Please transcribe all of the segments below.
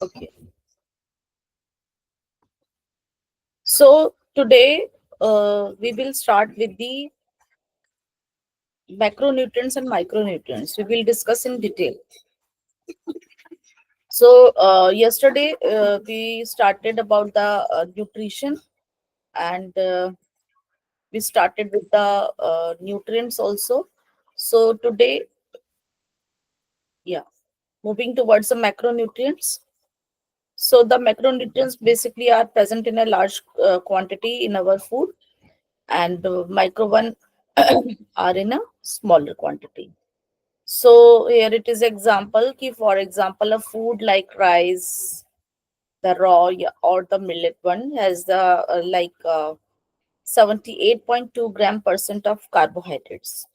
Okay. So today we will start with the macronutrients and micronutrients. We will discuss in detail. So yesterday we started about the nutrition, and we started with the nutrients also. So today, yeah, moving towards the macronutrients. So the macronutrients basically are present in a large quantity in our food, and micro one are in a smaller quantity. So here it is example ki, for example, a food like rice, the raw or the millet one has the 78.2 gram percent of carbohydrates.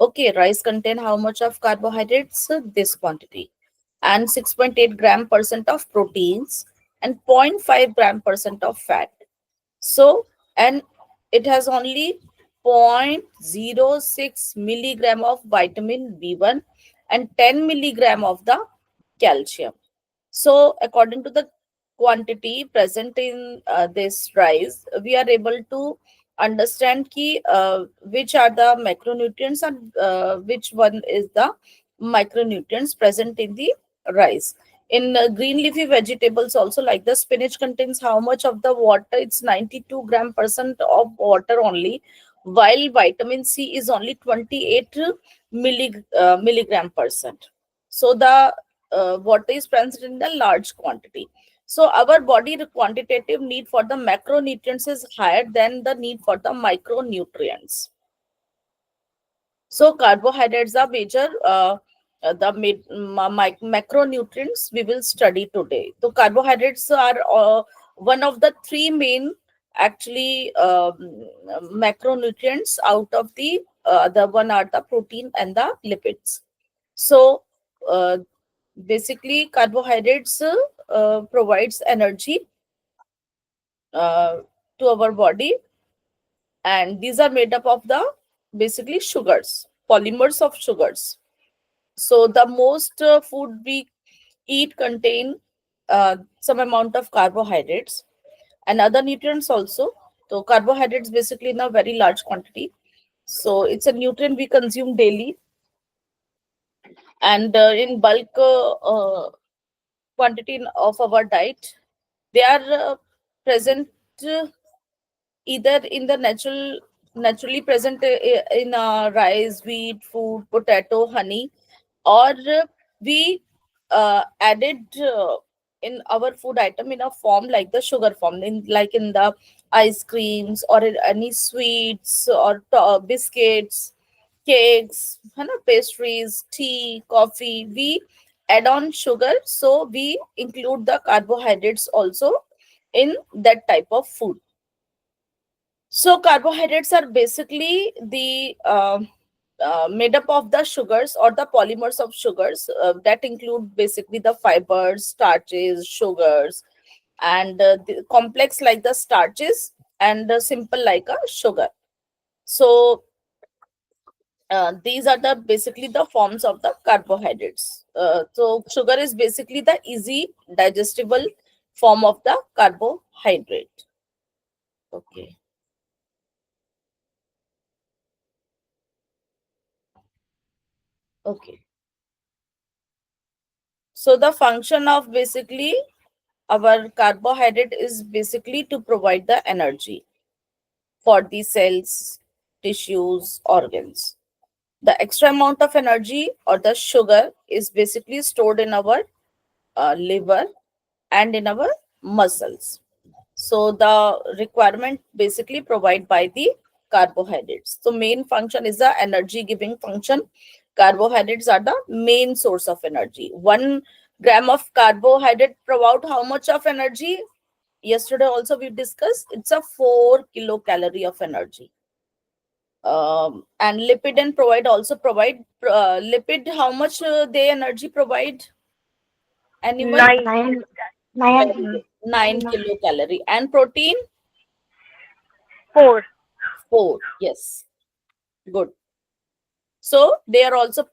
Okay, rice contain how much of carbohydrates? This quantity. And 6.8 gram percent of proteins and 0.5 gram percent of fat. So, and it has only 0.06 milligram of vitamin B1 and 10 milligram of the calcium. So, according to the quantity present in this rice, we are able to understand which are the macronutrients and which one is the micronutrients present in the rice. In green leafy vegetables, also like the spinach contains how much of the water? It's 92 gram percent of water only, while vitamin C is only 28 milligram percent. So the water is present in the large quantity. So our body the quantitative need for the macronutrients is higher than the need for the micronutrients. So carbohydrates are major macronutrients we will study today. So carbohydrates are one of the three main actually macronutrients. Out of the one are the protein and the lipids. So uh, basically carbohydrates provides energy uh, to our body, and these are made up of the basically sugars, polymers of sugars. So the most food we eat contain some amount of carbohydrates and other nutrients also. So carbohydrates basically in a very large quantity. So it's a nutrient we consume daily, and in bulk quantity of our diet. They are present uh, either in the naturally present in rice, wheat, food, potato, honey, or we added in our food item in a form like the sugar form, in like in the ice creams or in any sweets or biscuits, cakes, pastries, tea, coffee. We add on sugar, so we include the carbohydrates also in that type of food. So carbohydrates are basically the made up of the sugars or the polymers of sugars that include basically the fibers, starches, sugars, and the complex like the starches, and simple like a sugar. So these are the basically the forms of the carbohydrates. So sugar is basically the easy digestible form of the carbohydrate. Okay. Okay. So the function of basically our carbohydrate is basically to provide the energy for the cells, tissues, organs. The extra amount of energy or the sugar is basically stored in our liver and in our muscles. So the requirement basically provided by the carbohydrates. So main function is the energy giving function. Carbohydrates are the main source of energy. 1 gram of carbohydrate provide how much of energy? Yesterday also we discussed it's a 4 kilocalorie of energy. And lipid and provide also provide lipid, how much they energy provide? Anyone? Nine. Nine, Very nine, good. 9 kilocalorie. And protein? Four. 4. Yes, good. So they are also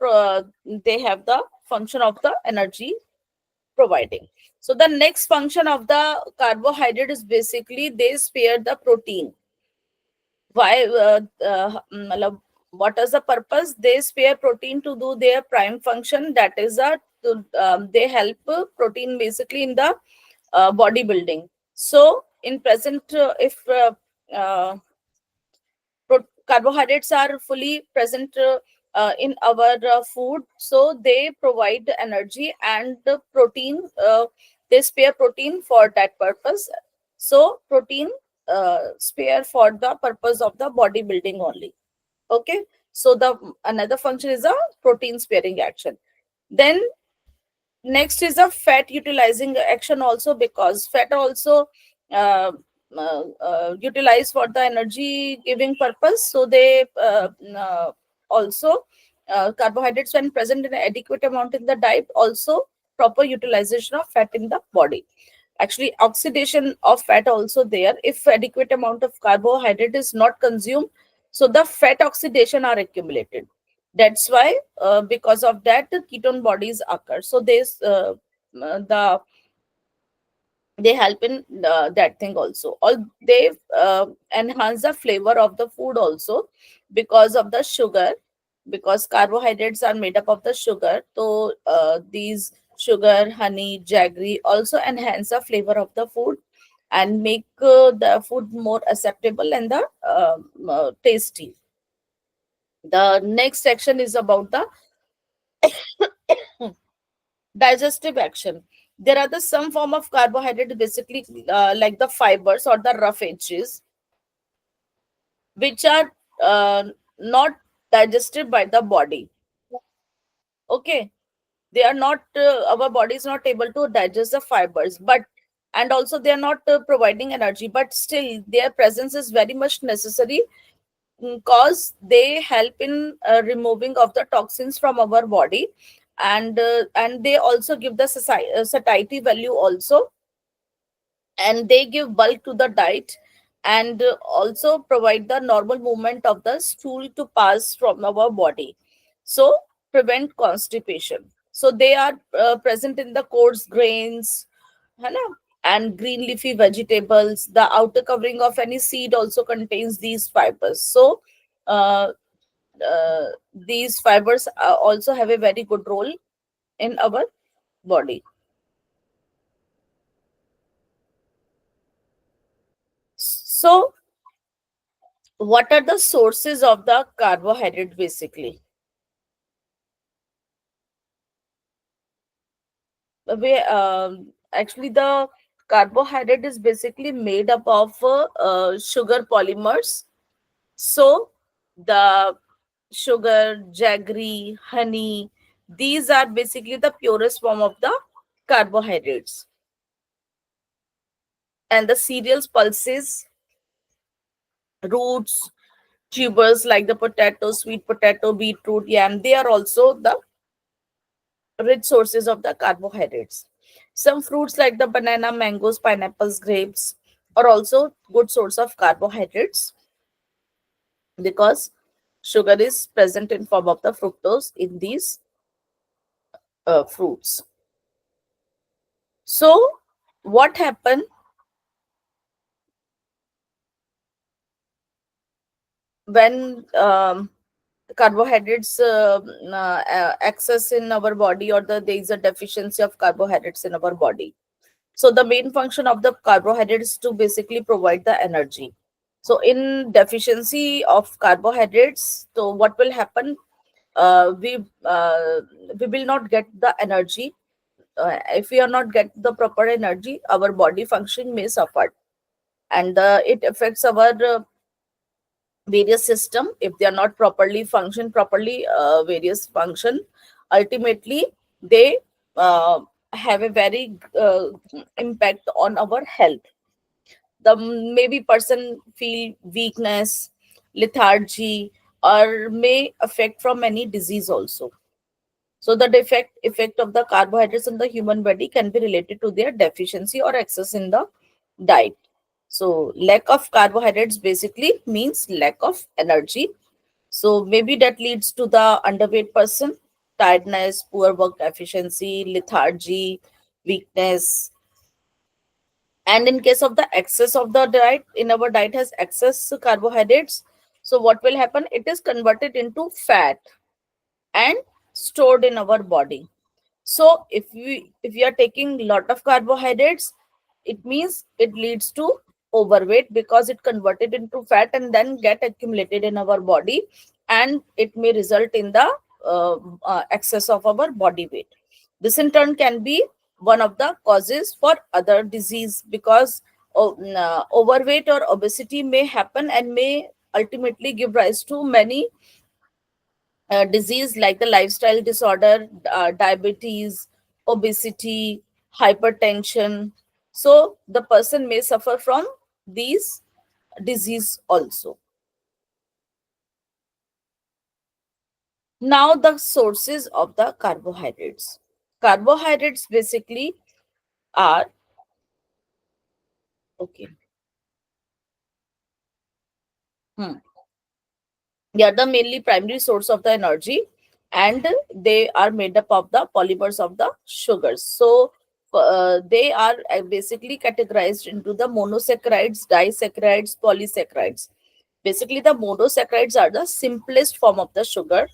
they have the function of the energy providing. So the next function of the carbohydrate is basically they spare the protein. Why? What is the purpose? They spare protein to do their prime function. That is they help protein basically in the bodybuilding. So in present, if carbohydrates are fully present in our food, so they provide the energy, and the protein, they spare protein for that purpose. So protein spare for the purpose of the bodybuilding only. Okay, so the another function is a protein sparing action. Then next is a fat utilizing action also, because fat also uh, utilize for the energy giving purpose. So they also carbohydrates when present in an adequate amount in the diet, also proper utilization of fat in the body. Actually oxidation of fat also there, if adequate amount of carbohydrate is not consumed, so the fat oxidation are accumulated. That's why because of that ketone bodies occur. So this they help in that thing also. All they enhance the flavor of the food also, because of the sugar, because carbohydrates are made up of the sugar. So these sugar, honey, jaggery also enhance the flavor of the food and make the food more acceptable and the tasty. The next section is about the digestive action. There are the some form of carbohydrate, basically like the fibers or the rough edges, which are uh, not digested by the body. Okay, they are not our body is not able to digest the fibers, but and also they are not providing energy, but still their presence is very much necessary, because they help in removing of the toxins from our body, and they also give the satiety value also, and they give bulk to the diet, and also provide the normal movement of the stool to pass from our body, so prevent constipation. So they are present in the coarse grains, है ना, and green leafy vegetables. The outer covering of any seed also contains these fibers. So uh, uh, these fibers also have a very good role in our body. So what are the sources of the carbohydrate basically? Actually the carbohydrate is basically made up of sugar polymers. So the sugar, jaggery, honey, these are basically the purest form of the carbohydrates. And the cereals, pulses, roots, tubers like the potato, sweet potato, beetroot, yam, they are also the rich sources of the carbohydrates. Some fruits like the banana, mangoes, pineapples, grapes are also good source of carbohydrates, because sugar is present in form of the fructose in these fruits. So what happen when carbohydrates excess in our body, or there is a deficiency of carbohydrates in our body? So the main function of the carbohydrate is to basically provide the energy. So in deficiency of carbohydrates, so what will happen? Uh, we uh, we will not get the energy. If we are not get the proper energy, our body function may suffer, and it affects our various system. If they are not properly function properly, various function, ultimately they uh, have a very impact on our health. The maybe person feel weakness, lethargy, or may affect from any disease also. So the defect effect of the carbohydrates in the human body can be related to their deficiency or excess in the diet. So lack of carbohydrates basically means lack of energy. So maybe that leads to the underweight person, tiredness, poor work efficiency, lethargy, weakness. And in case of the excess of the diet, in our diet has excess carbohydrates, so what will happen? It is converted into fat and stored in our body. So if we are taking lot of carbohydrates, it means it leads to overweight, because it converted into fat and then get accumulated in our body, and it may result in the excess of our body weight. This in turn can be one of the causes for other disease, because overweight or obesity may happen and may ultimately give rise to many disease like the lifestyle disorder, diabetes, obesity, hypertension. So the person may suffer from these disease also. Now the sources of the carbohydrates. Carbohydrates basically are, okay. Hmm. They are the mainly primary source of the energy, and they are made up of the polymers of the sugars. So they are basically categorized into the monosaccharides, disaccharides, polysaccharides. Basically the monosaccharides are the simplest form of the sugar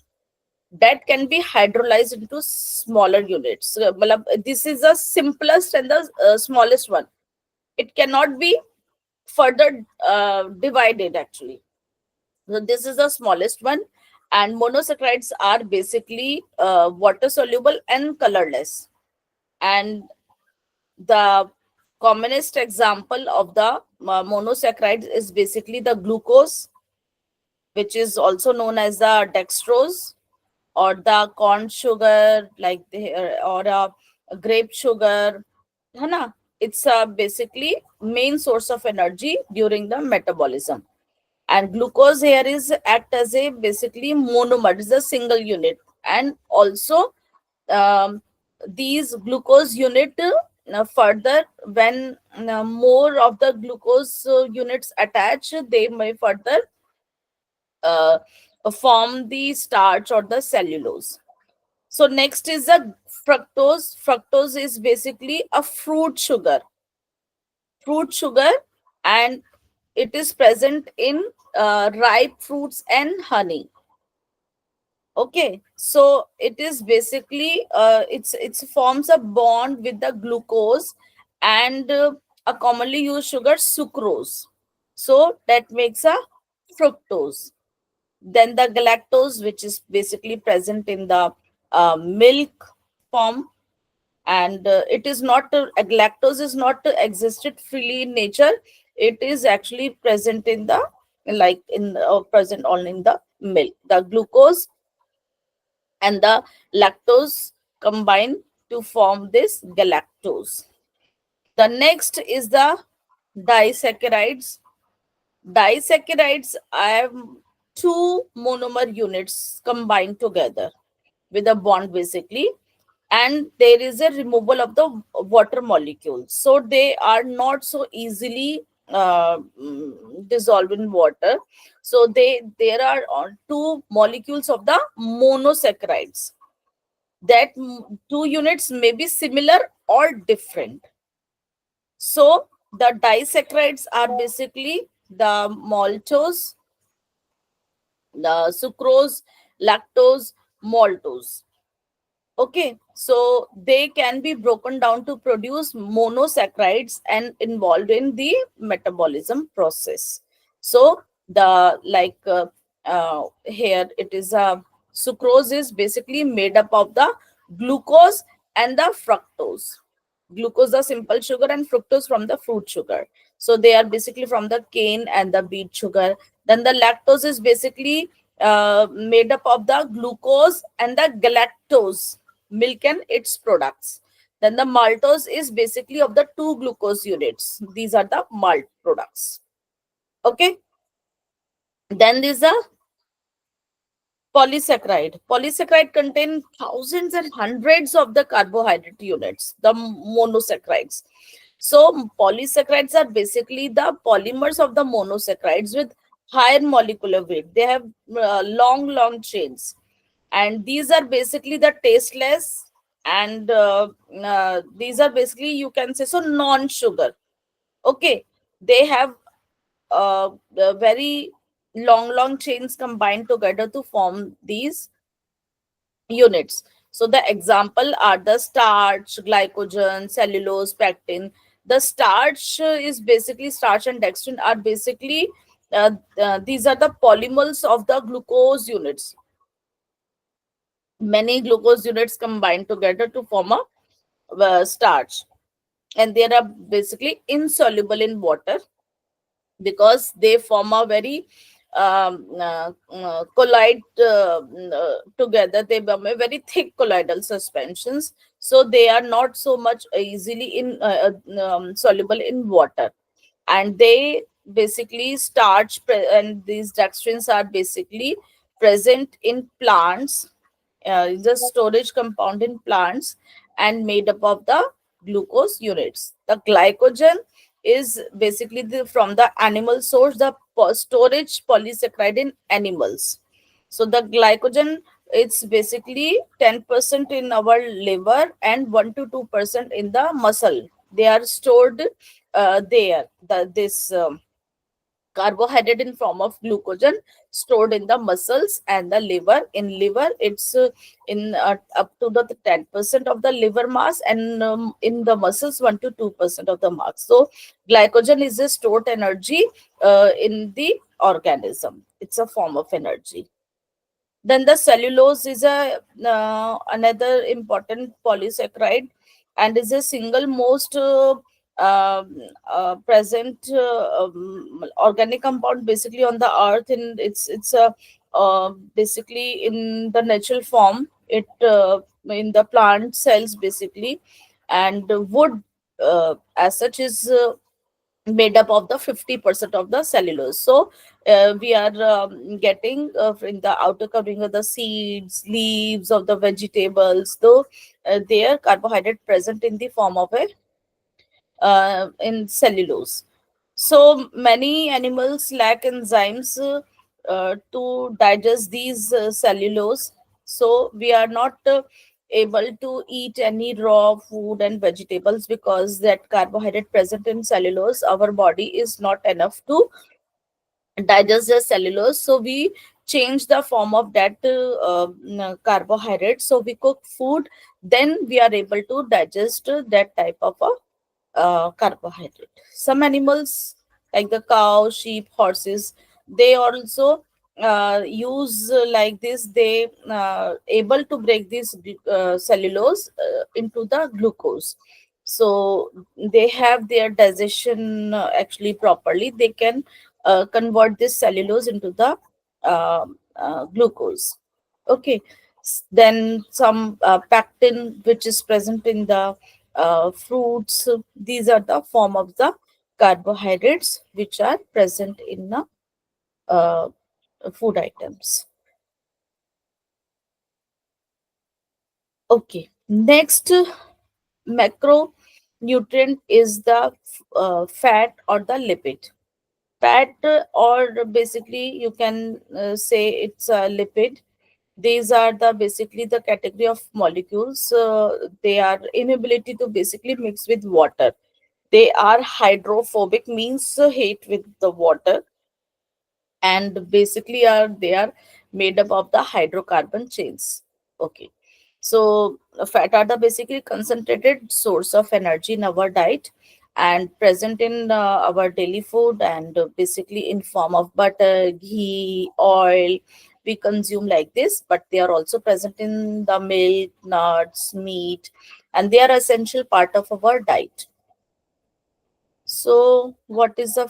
that can be hydrolyzed into smaller units. So, this is the simplest and the smallest one. It cannot be further divided actually. So this is the smallest one, and monosaccharides are basically water soluble and colorless. And the commonest example of the monosaccharides is basically the glucose, which is also known as the dextrose, or the corn sugar, like the, or grape sugar. है ना? It's basically main source of energy during the metabolism. And glucose here is act as a basically monomer, is a single unit. And also um, these glucose unit further, when more of the glucose units attach, they may further uh, form the starch or the cellulose. So next is the fructose. Fructose is basically a fruit sugar, and it is present in ripe fruits and honey. Okay, so it is basically it's forms a bond with the glucose and a commonly used sugar sucrose. So that makes a fructose. Then the galactose, which is basically present in the milk form, and it is not lactose is not existed freely in nature. It is actually present in the, like in present only in the milk. The glucose and the lactose combine to form this galactose. The next is the disaccharides. Disaccharides have two monomer units combined together with a bond basically, and there is a removal of the water molecules, so they are not so easily dissolved in water. So there are two molecules of the monosaccharides. That two units may be similar or different. So the disaccharides are basically the maltose, the sucrose, lactose, maltose. Okay, so they can be broken down to produce monosaccharides and involved in the metabolism process. So the here it is a sucrose is basically made up of the glucose and the fructose. Glucose the simple sugar and fructose from the fruit sugar. So they are basically from the cane and the beet sugar. Then the lactose is basically made up of the glucose and the galactose, milk and its products. Then the maltose is basically of the two glucose units. These are the malt products. Okay. Then there's a polysaccharide. Polysaccharide contain thousands and hundreds of the carbohydrate units, the monosaccharides. So polysaccharides are basically the polymers of the monosaccharides with higher molecular weight. They have long chains, and these are basically the tasteless, and these are basically, you can say, so non-sugar. Okay, they have the very long chains combined together to form these units. So the example are the starch, glycogen, cellulose, pectin. The starch is basically, starch and dextrin are basically these are the polymers of the glucose units. Many glucose units combine together to form a starch, and they are basically insoluble in water because they form a very collide together. They become a very thick colloidal suspensions, so they are not so much easily in soluble in water. And they basically and these dextrins are basically present in plants, the storage compound in plants, and made up of the glucose units. The glycogen is basically from the animal source, the storage polysaccharide in animals. So the glycogen, it's basically 10% in our liver and 1 to 2% in the muscle. They are stored there. This carbohydrate in form of glucogen stored in the muscles and the liver. In liver, it's in up to the 10% of the liver mass, and in the muscles 1 to 2% of the mass. So glycogen is a stored energy in the organism. It's a form of energy. Then the cellulose is a another important polysaccharide, and is a single most present organic compound basically on the earth. And it's a basically in the natural form. It in the plant cells basically, and wood as such is made up of the 50% of the cellulose. So we are getting in the outer covering of the seeds, leaves of the vegetables, though they are carbohydrate present in the form of a in cellulose. So many animals lack enzymes to digest these cellulose. So we are not able to eat any raw food and vegetables because that carbohydrate present in cellulose, our body is not enough to digest the cellulose. So we change the form of that carbohydrate. So we cook food, then we are able to digest that type of a carbohydrate. Some animals like the cow, sheep, horses, they also use like this. They able to break this cellulose into the glucose. So they have their digestion actually properly. They can convert this cellulose into the glucose. Okay. Then some pectin, which is present in the fruits. These are the form of the carbohydrates which are present in the uh, food items. Okay. Next macronutrient is the fat or the lipid. Fat, or basically you can say it's a lipid. These are the basically the category of molecules. They are inability to basically mix with water. They are hydrophobic, means hate with the water, and basically they are made up of the hydrocarbon chains. Okay. So fat are the basically concentrated source of energy in our diet, and present in our daily food, and basically in form of butter, ghee, oil we consume like this. But they are also present in the milk, nuts, meat, and they are essential part of our diet. So what is the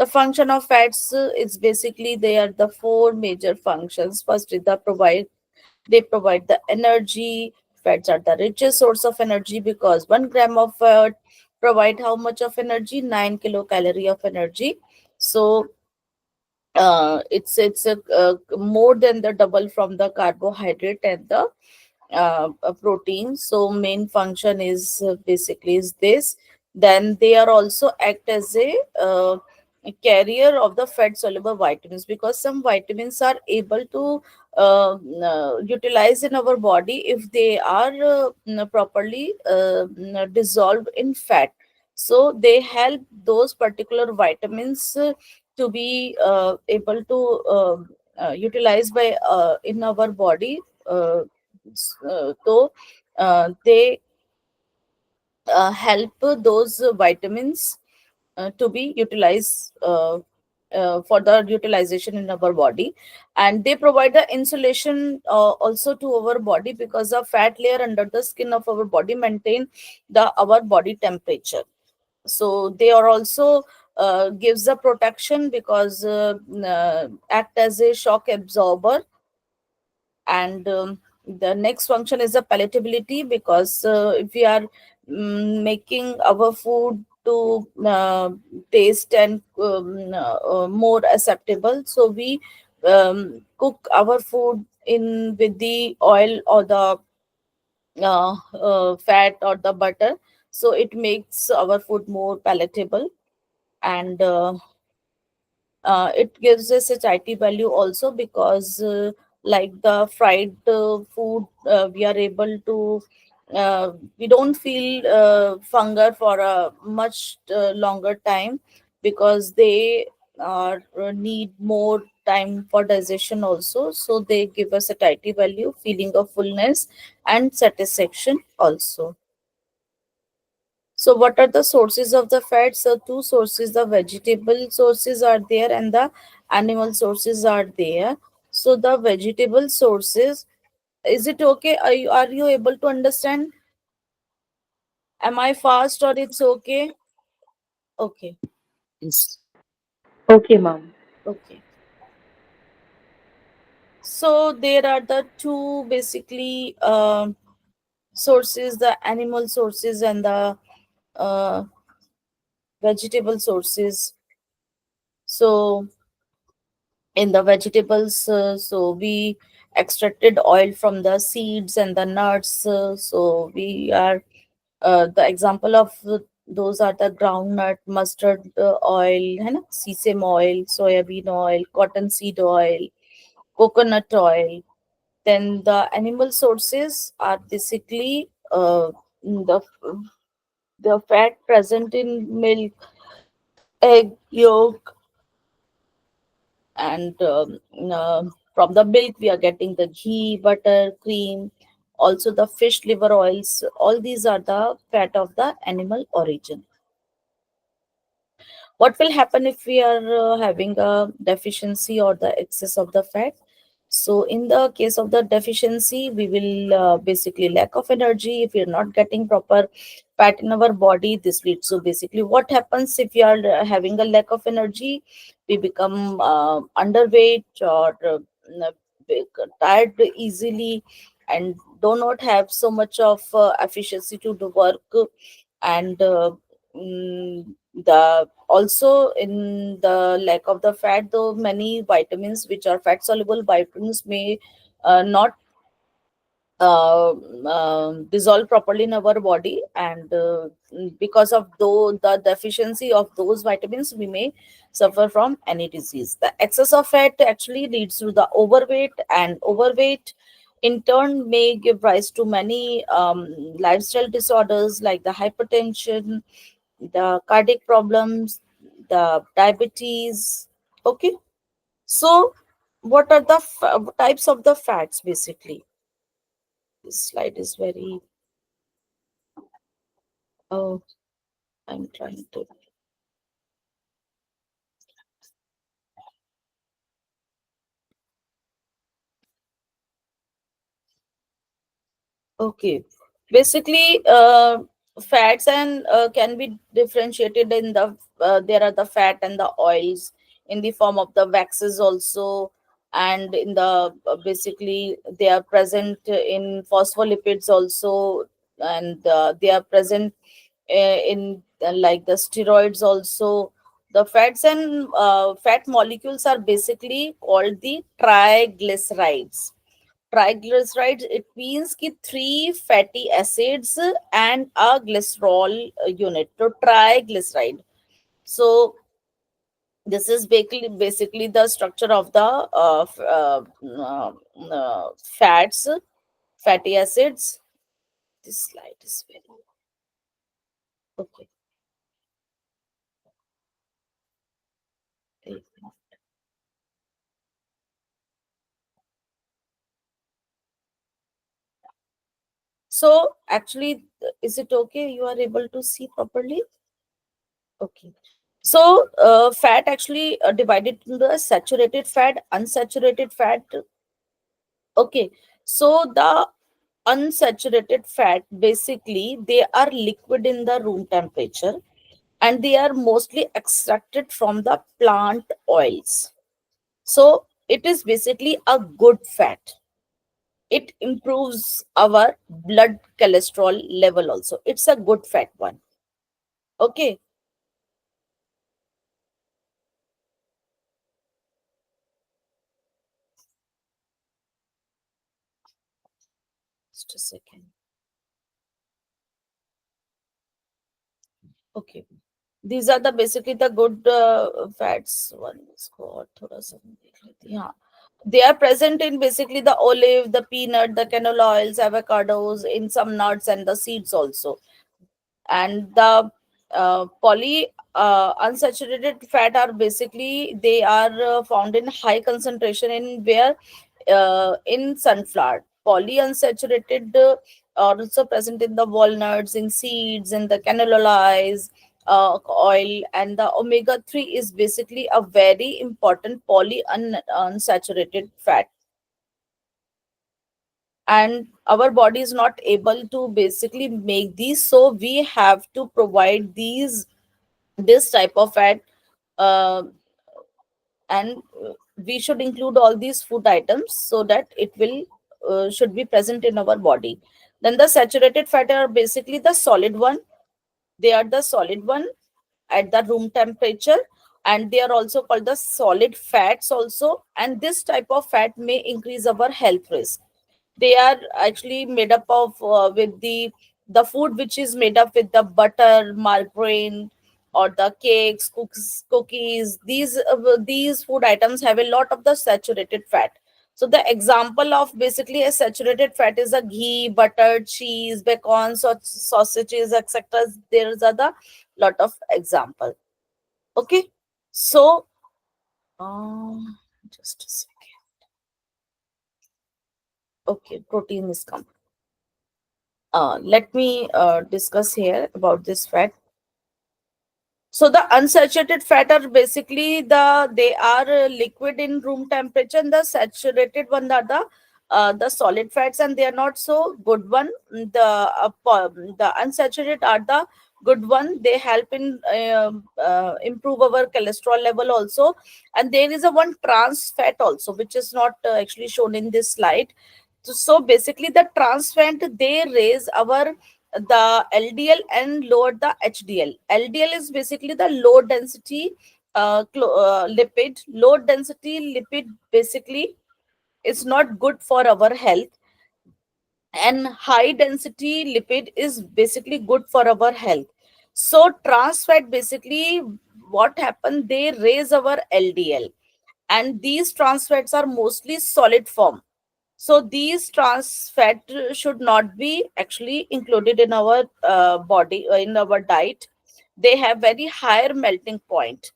function of fats? Is basically, they are the four major functions. First is they provide the energy. Fats are the richest source of energy because 1 gram of fat provide how much of energy? 9 kilocalorie of energy. So it's a more than the double from the carbohydrate and the protein. So main function is basically is this. Then they are also act as a carrier of the fat soluble vitamins, because some vitamins are able to utilized in our body if they are properly dissolved in fat. So they help those particular vitamins to be able to utilize by in our body. So they help those vitamins to be utilized for the utilization in our body, and they provide the insulation also to our body, because the fat layer under the skin of our body maintain the our body temperature. So they are also gives the protection, because act as a shock absorber. And the next function is the palatability, because if we are making our food to taste and more acceptable, so we cook our food in with the oil or the fat or the butter, so it makes our food more palatable. And it gives us a satiety value also, because like the fried food, we are able to we don't feel hunger for a much longer time, because they are need more time for digestion also, so they give us a satiety value, feeling of fullness and satisfaction also. So, what are the sources of the fats? So, two sources: the vegetable sources are there, and the animal sources are there. So, the vegetable sources, is it okay? Are you able to understand? Am I fast or it's okay? Okay, Yes. Okay, ma'am. okay. So, there are the two basically sources: the animal sources and the uh, vegetable sources. So, in the vegetables, so we extracted oil from the seeds and the nuts, so we are the example of those are the groundnut, mustard oil, है ना, sesame oil, soybean oil, cottonseed oil, coconut oil. Then the animal sources are basically the fat present in milk, egg yolk, and from the milk we are getting the ghee, butter, cream, also the fish liver oils. All these are the fat of the animal origin. What will happen if we are having a deficiency or the excess of the fat? So in the case of the deficiency, we will basically lack of energy if we are not getting proper fat in our body. This leads to basically what happens if we are having a lack of energy, we become underweight or tired easily, and do not have so much of efficiency to do work. And the also in the lack of the fat, though many vitamins which are fat soluble vitamins may not dissolve properly in our body, and because of though the deficiency of those vitamins, we may suffer from any disease. The excess of fat actually leads to the overweight, and overweight in turn may give rise to many lifestyle disorders like the hypertension, the cardiac problems, the diabetes. Okay, so what are the types of the fats basically? This slide is very oh, I'm trying to. Okay. Basically, fats and can be differentiated in the there are the fat and the oils in the form of the waxes also, and in the basically they are present in phospholipids also, and they are present in like the steroids also. The fats and fat molecules are basically called the triglycerides. Triglycerides, it means ki three fatty acids and a glycerol unit. So triglyceride. So This is basically the structure of the fats, fatty acids. This slide is very okay. So actually, is it okay? You are able to see properly? Okay. So fat actually divided into the saturated fat, unsaturated fat. Okay. So the unsaturated fat basically they are liquid in the room temperature, and they are mostly extracted from the plant oils. So it is basically a good fat. It improves our blood cholesterol level also. It's a good fat one. Okay. Just a second. Okay. These are the basically the good fats. One is called thoda sa dekh lete hain. They are present in basically the olive, the peanut, the canola oils, avocados, in some nuts and the seeds also. And the poly unsaturated fat are basically they are found in high concentration in where in sunflower. Polyunsaturated are also present in the walnuts, in seeds, in the canola oil, and the omega 3 is basically a very important unsaturated fat. And our body is not able to basically make these, so we have to provide this type of fat, uh, and we should include all these food items so that it will should be present in our body. Then the saturated fat are basically the solid one. They are the solid one at the room temperature, and they are also called the solid fats also, and this type of fat may increase our health risk. They are actually made up of with the food which is made up with the butter, margarine, or the cakes, cookies. These food items have a lot of the saturated fat. So the example of basically a saturated fat is a ghee, butter, cheese, bacon, sausages, etc. There's are the lot of example. Okay. So just a second. Okay, protein is come. Let me discuss here about this fat. So the unsaturated fat are basically they are liquid in room temperature, and the saturated one are the solid fats, and they are not so good one. The unsaturated are the good one. They help in improve our cholesterol level also. And there is a one trans fat also, which is not actually shown in this slide. So basically the trans fat they raise our the LDL and lower the HDL. LDL is basically the low density lipid. Low density lipid basically is not good for our health, and high density lipid is basically good for our health. So trans fat basically what happen, they raise our LDL, and these trans fats are mostly solid form. So these trans fat should not be actually included in our body, in our diet. They have very higher melting point.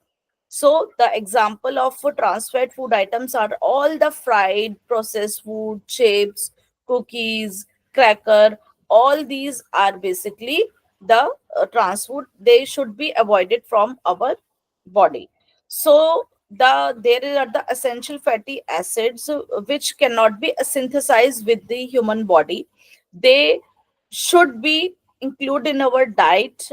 So the example of trans fat food items are all the fried, processed food, chips, cookies, cracker. All these are basically the trans food. They should be avoided from our body. So there are the essential fatty acids which cannot be synthesized with the human body. They should be included in our diet,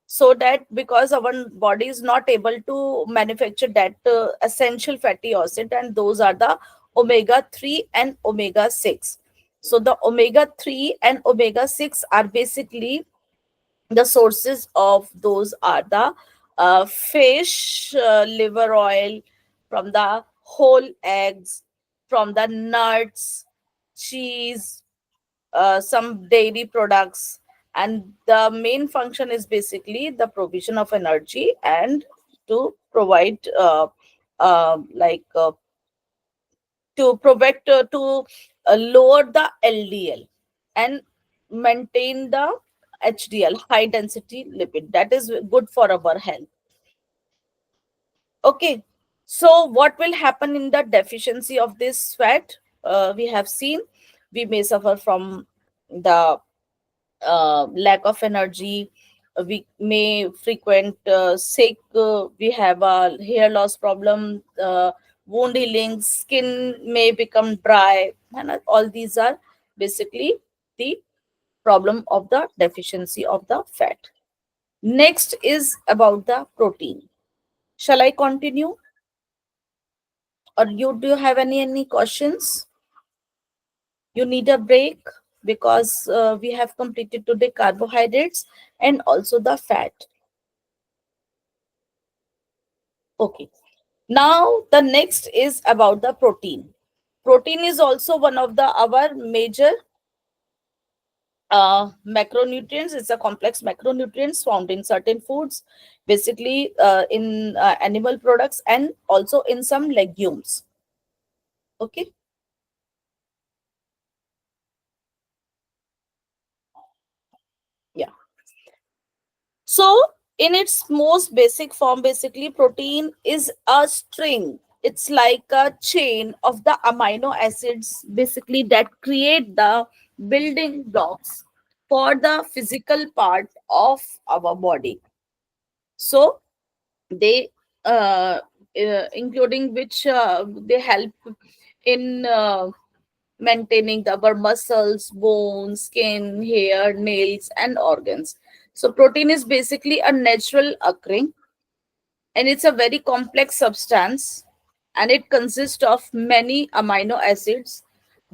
so that because our body is not able to manufacture that essential fatty acid, and those are the omega 3 and omega 6. So the omega 3 and omega 6 are basically the sources of those are the fish liver oil, from the whole eggs, from the nuts, cheese, some dairy products. And the main function is basically the provision of energy and to provide like to provide to lower the LDL and maintain the HDL, high density lipid. That is good for our health. Okay, so what will happen in the deficiency of this fat? We have seen we may suffer from the lack of energy. We may frequent sick. We have a hair loss problem, wound healing, skin may become dry, and all these are basically the problem of the deficiency of the fat. Next is about the protein. Shall I continue, or you do you have any questions? You need a break because we have completed today carbohydrates and also the fat. Okay. Now the next is about the protein. Protein is also one of the our major macronutrients. It's a complex macronutrients found in certain foods, basically in animal products and also in some legumes. Okay. Yeah. So, in its most basic form, basically, protein is a string. It's like a chain of the amino acids, basically, that create the building blocks for the physical part of our body. So, they, including which they help in maintaining our muscles, bones, skin, hair, nails, and organs. So, protein is basically a natural occurring, and it's a very complex substance, and it consists of many amino acids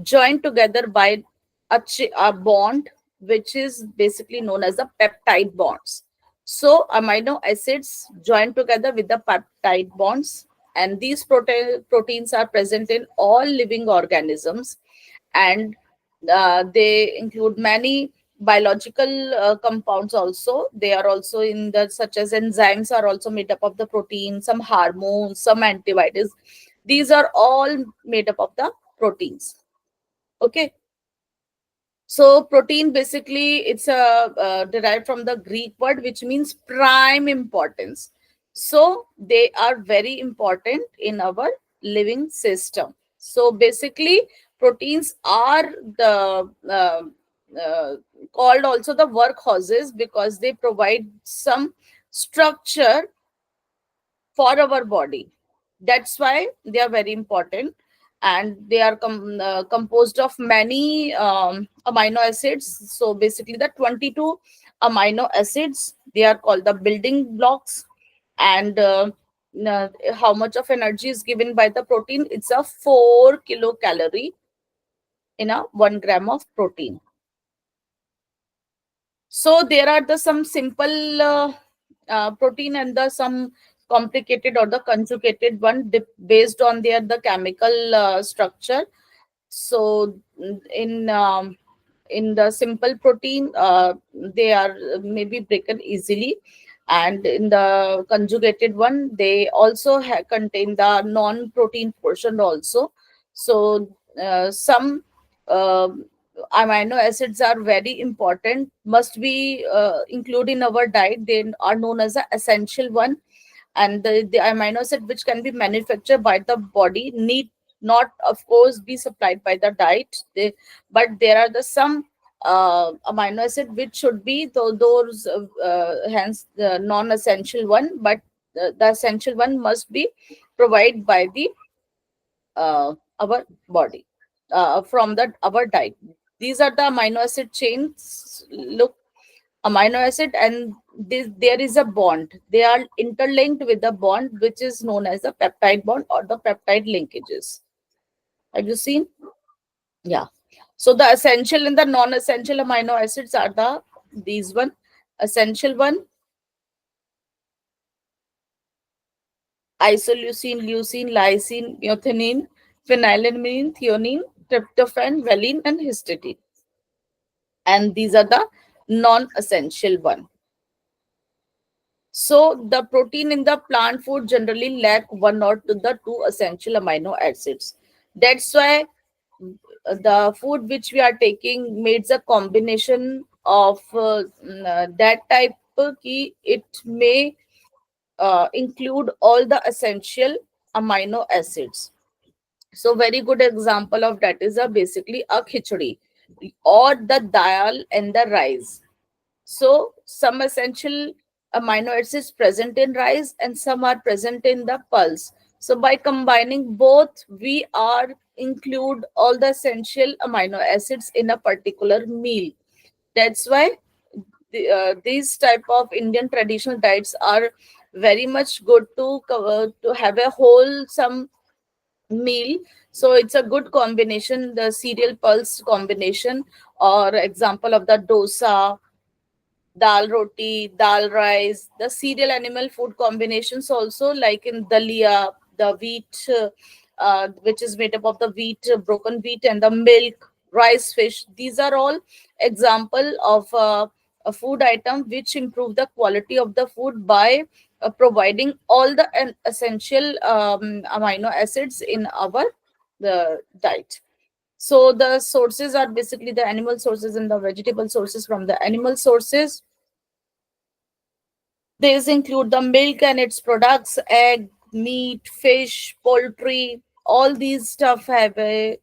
joined together by a bond, which is basically known as the peptide bonds. So, amino acids join together with the peptide bonds, and these proteins are present in all living organisms, and they include many biological compounds also. They are also in the, such as enzymes are also made up of the protein, some hormones, some antibiotics. These are all made up of the proteins. Okay. So protein basically it's a derived from the Greek word which means prime importance. So they are very important in our living system. So basically proteins are the uh, called also the workhorses because they provide some structure for our body. That's why they are very important, and they are composed of many amino acids. So basically the 22 amino acids, they are called the building blocks. And how much of energy is given by the protein? It's a 4 kilocalorie in a 1 gram of protein. So there are the some simple protein and the some complicated or the conjugated one based on their the chemical structure. So in the simple protein, they are maybe broken easily, and in the conjugated one, they also contain the non-protein portion also. So some uh, amino acids are very important, must be included in our diet. They are known as the essential one, and the amino acid which can be manufactured by the body need not of course be supplied by the diet. But there are the some amino acid which should be those hence the non-essential one, but the essential one must be provided by the our body from the our diet. These are the amino acid chains. Look, amino acid, and there is a bond. They are interlinked with the bond which is known as the peptide bond or the peptide linkages. Have you seen? Yeah. So the essential and the non-essential amino acids are the these one. Essential one: isoleucine, leucine, lysine, methionine, phenylalanine, threonine, tryptophan, valine, and histidine. And these are the non-essential one. So the protein in the plant food generally lack one or the two essential amino acids. That's why the food which we are taking makes a combination of that type ki it may include all the essential amino acids. So very good example of that is a basically a khichdi or the dal and the rice. So some essential amino acids present in rice and some are present in the pulse. So by combining both, we are include all the essential amino acids in a particular meal. That's why these type of Indian traditional diets are very much good to cover to have a wholesome meal. So it's a good combination, the cereal pulse combination, or example of the dosa, dal roti, dal rice, the cereal animal food combinations also, like in dalia, the wheat, which is made up of the wheat, broken wheat, and the milk, rice, fish. These are all example of a food item which improve the quality of the food by providing all the essential amino acids in our the diet. So the sources are basically the animal sources and the vegetable sources. From the animal sources, these include the milk and its products, egg, meat, fish, poultry. All these stuff have a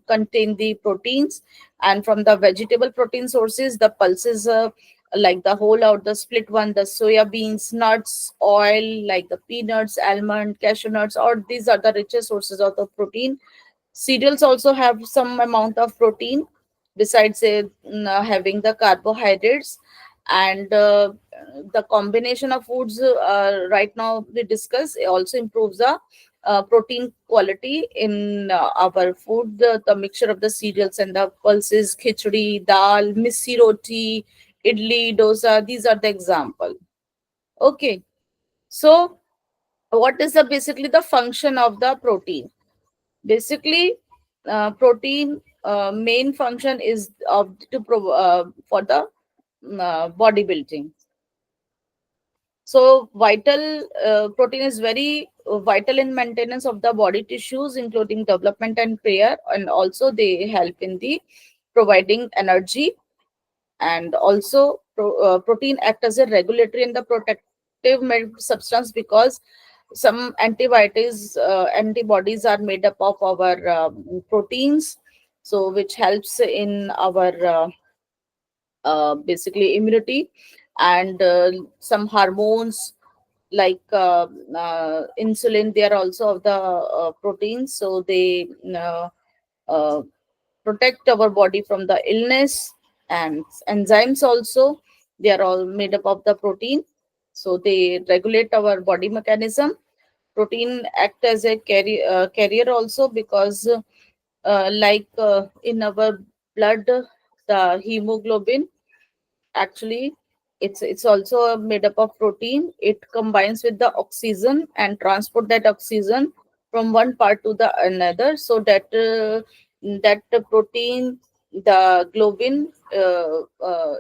contain the proteins, and from the vegetable protein sources, the pulses, like the whole out, the split one, the soya beans, nuts, oil like the peanuts, almond, cashew nuts. Or these are the richest sources of the protein. Cereals also have some amount of protein besides having the carbohydrates. And the combination of foods right now we discuss also improves the protein quality in our food. The mixture of the cereals and the pulses, khichdi, dal, missi roti, idli, dosa, these are the example. Okay, so what is the basically the function of the protein? Basically, protein main function is of for the bodybuilding. So vital protein is very vital in maintenance of the body tissues, including development and repair, and also they help in the providing energy. And also protein act as a regulatory and the protective substance, because some antibodies are made up of our proteins, so which helps in our basically immunity. And some hormones like insulin, they are also of the proteins, so they uh, protect our body from the illness. And enzymes also, they are all made up of the protein, so they regulate our body mechanism. Protein act as a carrier also, because in our blood, the hemoglobin, actually it's also made up of protein. It combines with the oxygen and transport that oxygen from one part to the another, so that that the protein, the globin,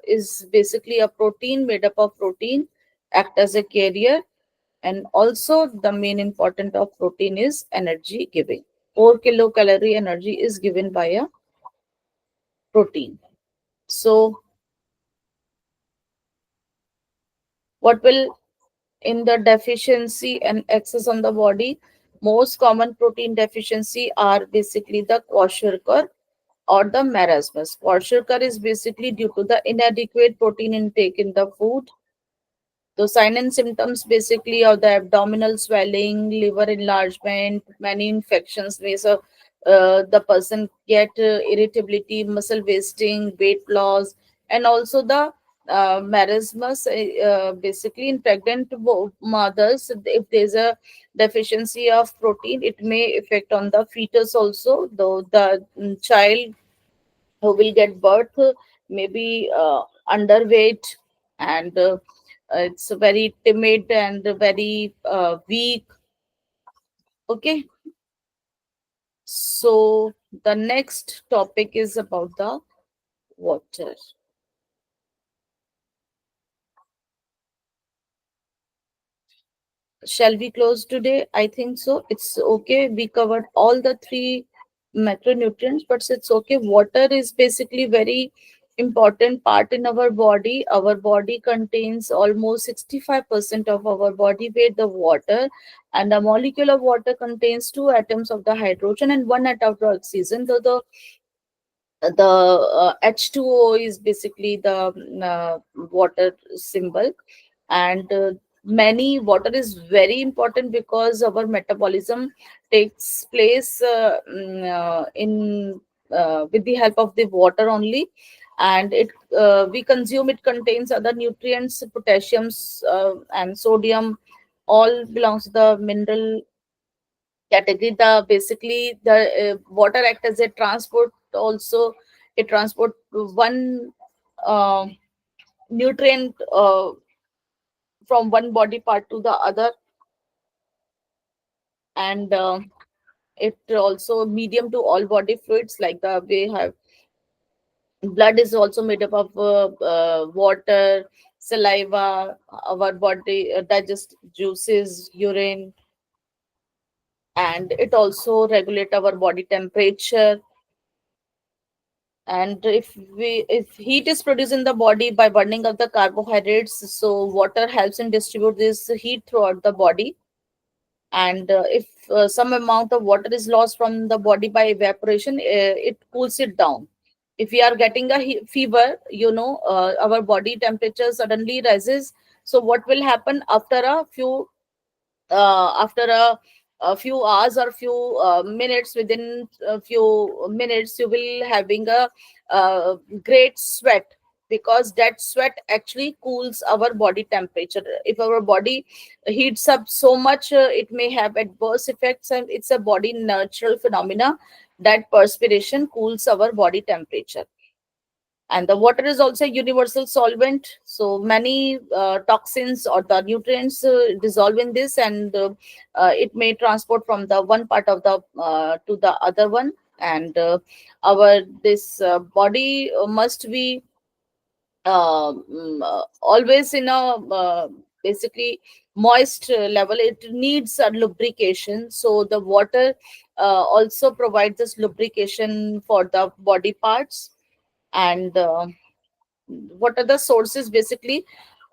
is basically a protein made up of protein, act as a carrier. And also the main important of protein is energy giving. 4 kilocalorie energy is given by a protein. So what will in the deficiency and excess on the body? Most common protein deficiency are basically the kwashiorkor or the marasmus. Kwashiorkor is basically due to the inadequate protein intake in the food. The sign and symptoms basically are the abdominal swelling, liver enlargement, many infections. So the person get irritability, muscle wasting, weight loss, and also the marasmus. Basically, in pregnant mothers, if there's a deficiency of protein, it may affect on the fetus also. Though the child who will get birth maybe underweight, and it's very timid and very weak. Okay, so the next topic is about the water. shall we close today? I think so. It's okay. We covered all the three macronutrients, but it's okay. Water is basically very important part in our body. Our body contains almost 65% of our body weight, the water, and a molecule of water contains two atoms of the hydrogen and one atom of the oxygen. The H2O is basically the water symbol, and many water is very important because our metabolism takes place in with the help of the water only, and it we consume it contains other nutrients, potassiums and sodium, all belongs to the mineral category. The basically the water act as a transport also. It transport one uh, nutrient from one body part to the other, and it also medium to all body fluids, like the we have blood is also made up of water, saliva, our body digest juices, urine, and it also regulate our body temperature. And if heat is produced in the body by burning of the carbohydrates, so water helps in distribute this heat throughout the body. And if some amount of water is lost from the body by evaporation, it cools it down. If we are getting a fever, our body temperature suddenly rises. So what will happen after a few hours or few minutes, within a few minutes you will having a great sweat, because that sweat actually cools our body temperature. If our body heats up so much, it may have adverse effects, and it's a body natural phenomena that perspiration cools our body temperature. And the water is also a universal solvent, so many toxins or the nutrients dissolve in this, and it may transport from the one part of the to the other one. And our this body must be always in a basically moist level. It needs a lubrication, so the water also provides this lubrication for the body parts. And what are the sources? Basically,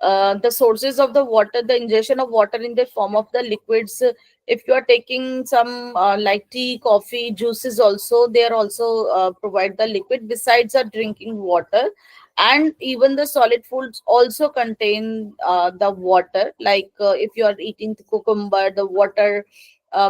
the sources of the water, the ingestion of water in the form of the liquids. If you are taking some like tea, coffee, juices also, they are also provide the liquid besides the drinking water. And even the solid foods also contain the water, like if you are eating the cucumber, the water,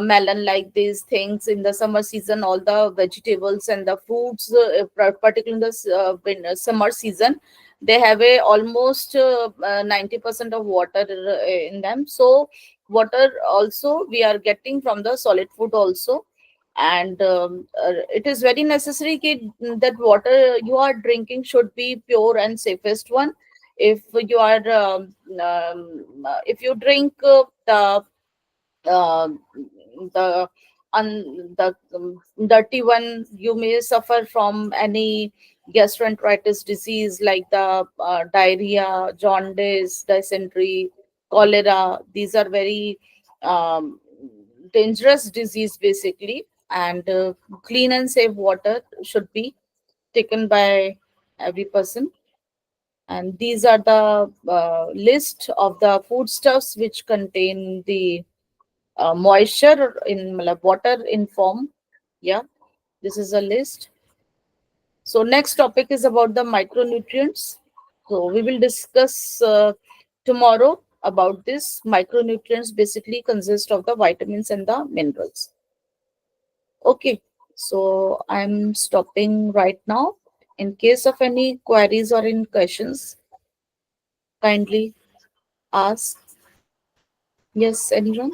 melon, like these things in the summer season, all the vegetables and the fruits, particularly in the summer season, they have a almost 90% of water in them. So water also we are getting from the solid food also. And it is very necessary that water you are drinking should be pure and safest one. If you are if you drink uh, the dirty one, you may suffer from any gastroenteritis disease, like the diarrhea, jaundice, dysentery, cholera. These are very um, dangerous disease basically. And clean and safe water should be taken by every person. And these are the list of the foodstuffs which contain the moisture in मतलब water in form. Yeah, this is a list. So next topic is about the micronutrients. So we will discuss tomorrow about this. Micronutrients basically consist of the vitamins and the minerals. Okay, so I'm stopping right now. In case of any queries or any questions, kindly ask. Yes, anyone?